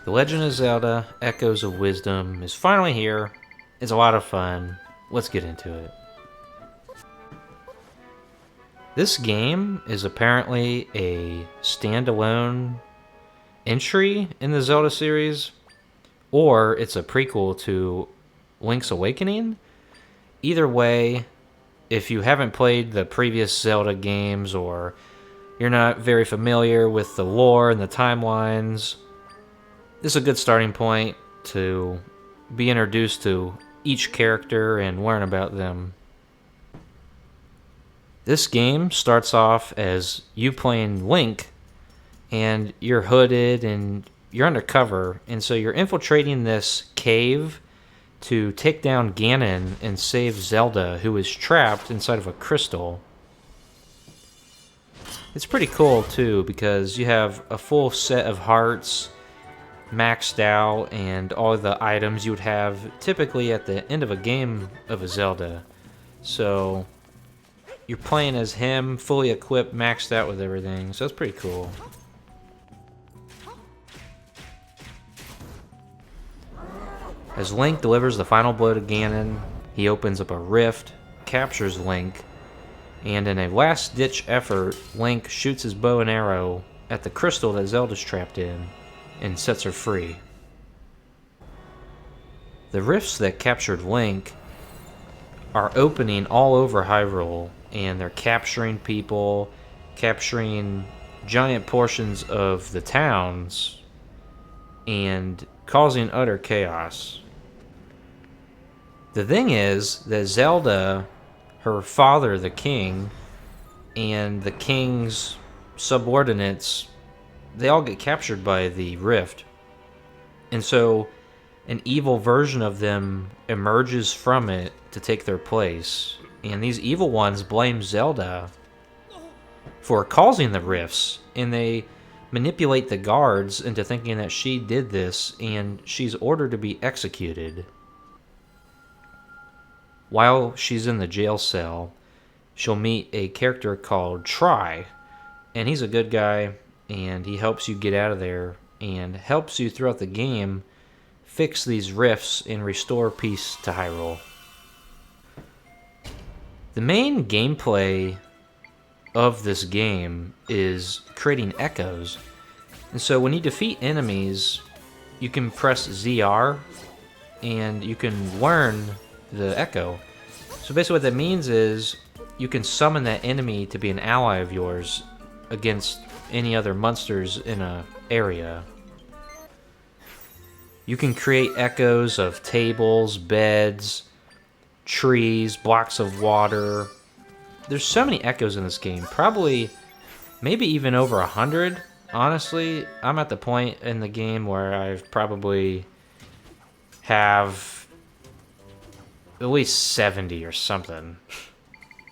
The Legend of Zelda Echoes of Wisdom is finally here. It's a lot of fun. Let's get into it. This game is apparently a standalone entry in the Zelda series, or it's a prequel to Link's Awakening. Either way, if you haven't played the previous Zelda games or you're not very familiar with the lore and the timelines, this is a good starting point to be introduced to each character and learn about them. This game starts off as you playing Link, and you're hooded and you're undercover, and so you're infiltrating this cave to take down Ganon and save Zelda, who is trapped inside of a crystal. It's pretty cool too, because you have a full set of hearts maxed out and all the items you would have typically at the end of a game of a Zelda. So you're playing as him, fully equipped, maxed out with everything, so that's pretty cool. As Link delivers the final blow to Ganon, he opens up a rift, captures Link, and in a last-ditch effort, Link shoots his bow and arrow at the crystal that Zelda's trapped in and sets her free. The rifts that captured Link are opening all over Hyrule, and they're capturing people, capturing giant portions of the towns, and causing utter chaos. The thing is that Zelda, her father, the king, and the king's subordinates, they all get captured by the rift. And so an evil version of them emerges from it to take their place. And these evil ones blame Zelda for causing the rifts, and they manipulate the guards into thinking that she did this, and she's ordered to be executed. While she's in the jail cell, she'll meet a character called Tri, and he's a good guy, and he helps you get out of there and helps you throughout the game fix these rifts and restore peace to Hyrule. The main gameplay of this game is creating echoes. And so when you defeat enemies, you can press ZR and you can learn the echo. So basically what that means is you can summon that enemy to be an ally of yours against any other monsters in a area. You can create echoes of tables, beds, trees, blocks of water. There's so many echoes in this game, probably maybe even over 100. Honestly, I'm at the point in the game where I've probably have at least 70 or something.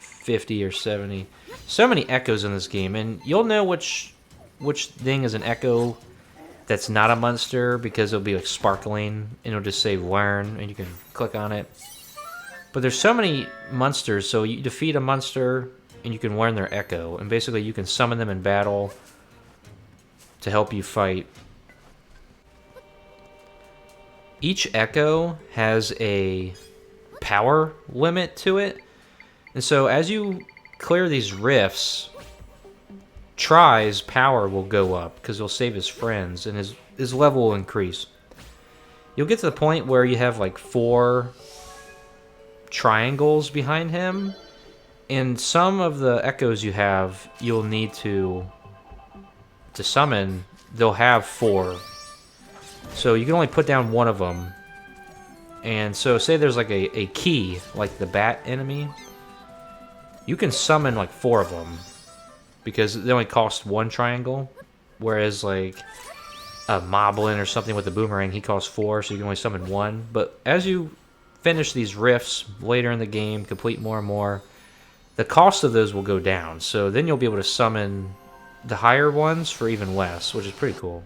50 or 70. So many echoes in this game, and you'll know which thing is an echo that's not a monster because it'll be like sparkling and it'll just say learn and you can click on it. But there's so many monsters, so you defeat a monster and you can learn their echo, and basically you can summon them in battle to help you fight. Each echo has a power limit to it, and so as you clear these rifts, Tri's power will go up because he'll save his friends and his level will increase. You'll get to the point where you have like 4 triangles behind him, and some of the echoes you have, you'll need to summon, they'll have 4. So you can only put down one of them. And so say there's like a key, like the bat enemy, you can summon like 4 of them because they only cost 1 triangle, whereas like a Moblin or something with a boomerang, he costs 4, so you can only summon 1. But as you finish these rifts later in the game, complete more and more, the cost of those will go down. So then you'll be able to summon the higher ones for even less, which is pretty cool.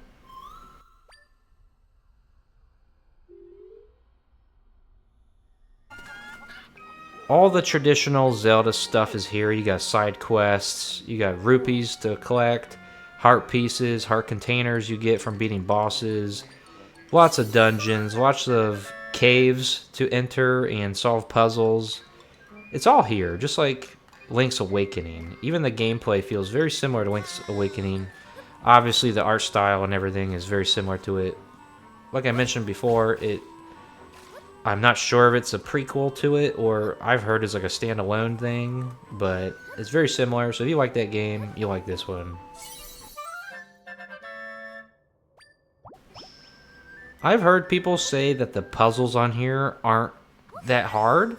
All the traditional Zelda stuff is here. You got side quests, you got rupees to collect, heart pieces, heart containers you get from beating bosses. Lots of dungeons, lots of caves to enter and solve puzzles. It's all here, just like Link's Awakening. Even the gameplay feels very similar to Link's Awakening. Obviously, the art style and everything is very similar to it. Like I mentioned before, I'm not sure if it's a prequel to it or I've heard it's like a standalone thing, but it's very similar. So if you like that game, you like this one. I've heard people say that the puzzles on here aren't that hard.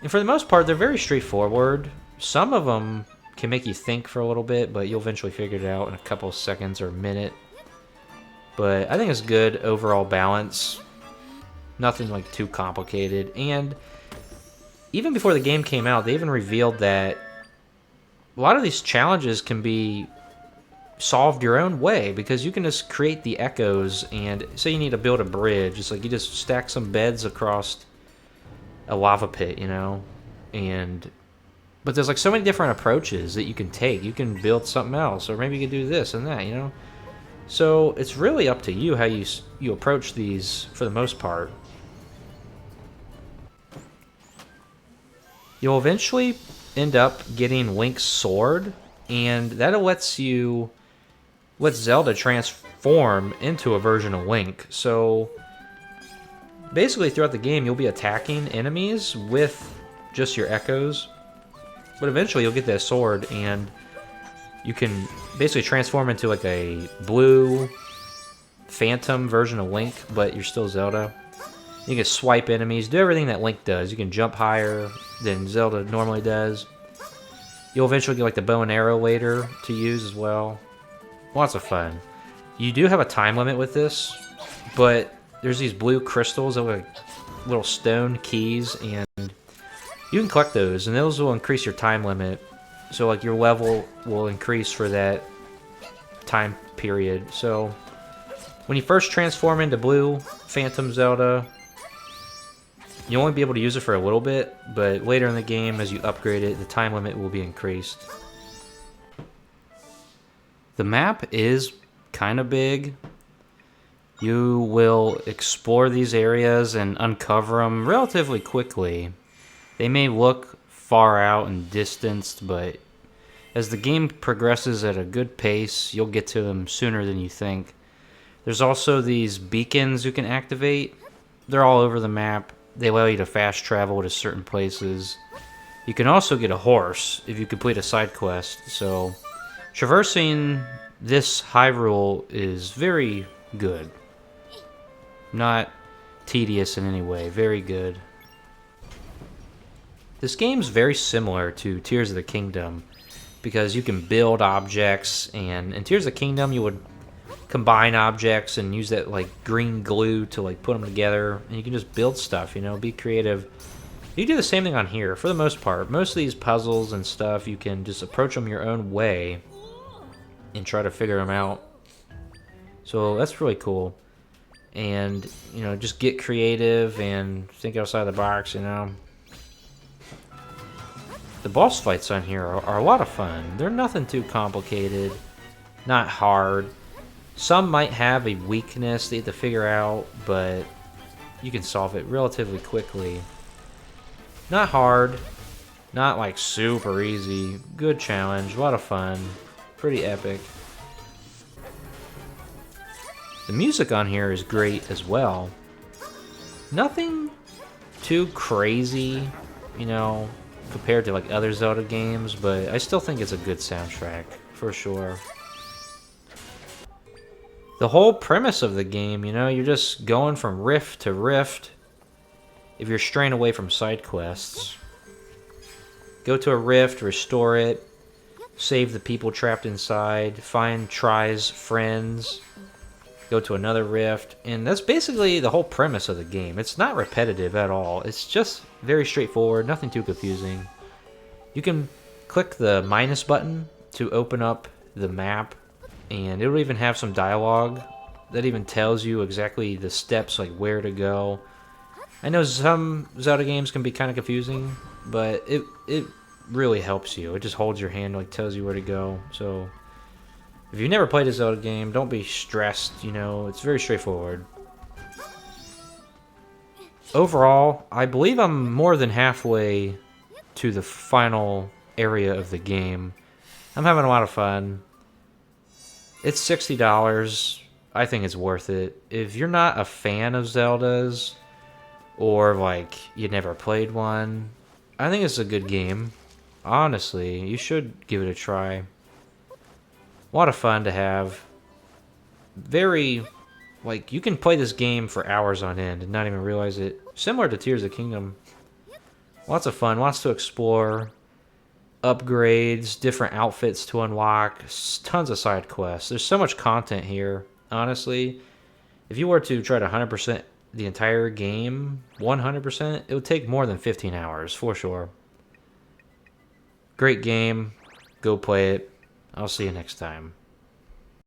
And for the most part, they're very straightforward. Some of them can make you think for a little bit, but you'll eventually figure it out in a couple of seconds or a minute. But I think it's good overall balance. Nothing like too complicated. And even before the game came out, they even revealed that a lot of these challenges can be solved your own way because you can just create the echoes. And say you need to build a bridge, it's like you just stack some beds across a lava pit, you know, but there's like so many different approaches that you can take. You can build something else, or maybe you can do this and that, you know. So it's really up to you how you approach these for the most part. You'll eventually end up getting Link's sword, and that let Zelda transform into a version of Link. So basically throughout the game you'll be attacking enemies with just your echoes, but eventually you'll get that sword and you can basically transform into like a blue phantom version of Link, but you're still Zelda. You can swipe enemies, do everything that Link does. You can jump higher than Zelda normally does. You'll eventually get like the bow and arrow later to use as well. Lots of fun. You do have a time limit with this, but there's these blue crystals that look like little stone keys, and you can collect those, and those will increase your time limit. So like your level will increase for that time period. So when you first transform into Blue Phantom Zelda, you'll only be able to use it for a little bit, but later in the game, as you upgrade it, the time limit will be increased. The map is kind of big. You will explore these areas and uncover them relatively quickly. They may look far out and distanced, but as the game progresses at a good pace, you'll get to them sooner than you think. There's also these beacons you can activate. They're all over the map. They allow you to fast travel to certain places. You can also get a horse if you complete a side quest. So traversing this Hyrule is very good. Not tedious in any way. Very good. This game's very similar to Tears of the Kingdom because you can build objects, and in Tears of the Kingdom you would combine objects and use that like green glue to like put them together, and you can just build stuff, you know, be creative. You do the same thing on here for the most part. Most of these puzzles and stuff, you can just approach them your own way and try to figure them out. So that's really cool. And, you know, just get creative and think outside the box, you know. The boss fights on here are a lot of fun. They're nothing too complicated, not hard. Some might have a weakness that you have to figure out, but you can solve it relatively quickly. Not hard, not like super easy. Good challenge, a lot of fun, pretty epic. The music on here is great as well. Nothing too crazy, you know, compared to like other Zelda games, but I still think it's a good soundtrack, for sure. The whole premise of the game, you know, you're just going from rift to rift. If you're straying away from side quests, go to a rift, restore it, save the people trapped inside, find Tri's friends, go to another rift, and that's basically the whole premise of the game. It's not repetitive at all. It's just very straightforward, nothing too confusing. You can click the minus button to open up the map, and it'll even have some dialogue that even tells you exactly the steps, like where to go. I know some Zelda games can be kind of confusing, but it really helps you. It just holds your hand, like tells you where to go. So if you've never played a Zelda game, don't be stressed, you know, it's very straightforward. overall, I believe I'm more than halfway to the final area of the game. I'm having a lot of fun. It's $60. I think it's worth it. If you're not a fan of Zeldas, or like you never played one, I think it's a good game. Honestly, you should give it a try. A lot of fun to have. Very, like, you can play this game for hours on end and not even realize it. Similar to Tears of the Kingdom. Lots of fun, lots to explore. Upgrades, different outfits to unlock, tons of side quests. There's so much content here, honestly. If you were to try to 100% the entire game, 100%, it would take more than 15 hours, for sure. Great game. Go play it. I'll see you next time.